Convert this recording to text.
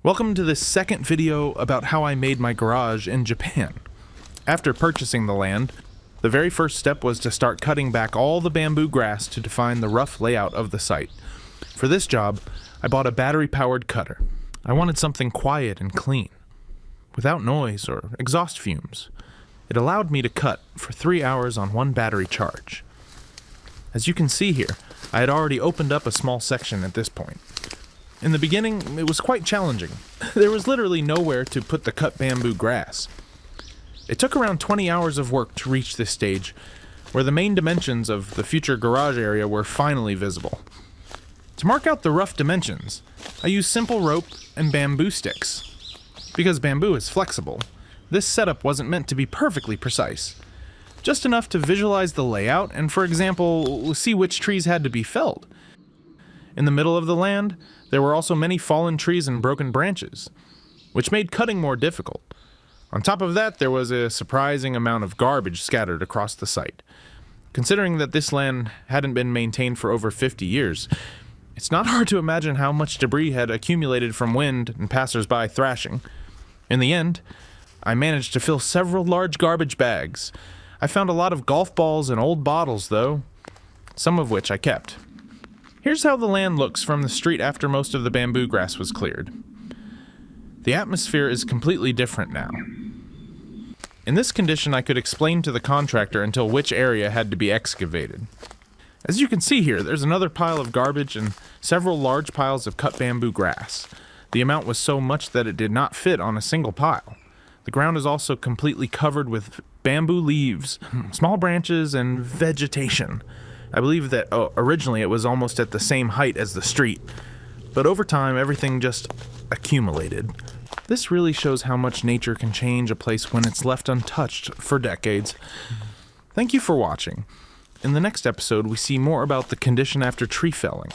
Welcome to this second video about how I made my garage in Japan. After purchasing the land, the very first step was to start cutting back all the bamboo grass to define the rough layout of the site. For this job, I bought a battery-powered cutter. I wanted something quiet and clean, without noise or exhaust fumes. It allowed me to cut for 3 hours on one battery charge. As you can see here, I had already opened up a small section at this point. In the beginning, it was quite challenging. There was literally nowhere to put the cut bamboo grass. It took around 20 hours of work to reach this stage, where the main dimensions of the future garage area were finally visible. To mark out the rough dimensions, I used simple rope and bamboo sticks. Because bamboo is flexible, this setup wasn't meant to be perfectly precise. Just enough to visualize the layout and, for example, see which trees had to be felled. In the middle of the land, there were also many fallen trees and broken branches, which made cutting more difficult. On top of that, there was a surprising amount of garbage scattered across the site. Considering that this land hadn't been maintained for over 50 years, it's not hard to imagine how much debris had accumulated from wind and passers-by thrashing. In the end, I managed to fill several large garbage bags. I found a lot of golf balls and old bottles, though, some of which I kept. Here's how the land looks from the street after most of the bamboo grass was cleared. The atmosphere is completely different now. In this condition, I could explain to the contractor until which area had to be excavated. As you can see here, there's another pile of garbage and several large piles of cut bamboo grass. The amount was so much that it did not fit on a single pile. The ground is also completely covered with bamboo leaves, small branches, and vegetation. I believe that originally it was almost at the same height as the street, but over time everything just accumulated. This really shows how much nature can change a place when it's left untouched for decades. Thank you for watching. In the next episode, we see more about the condition after tree felling.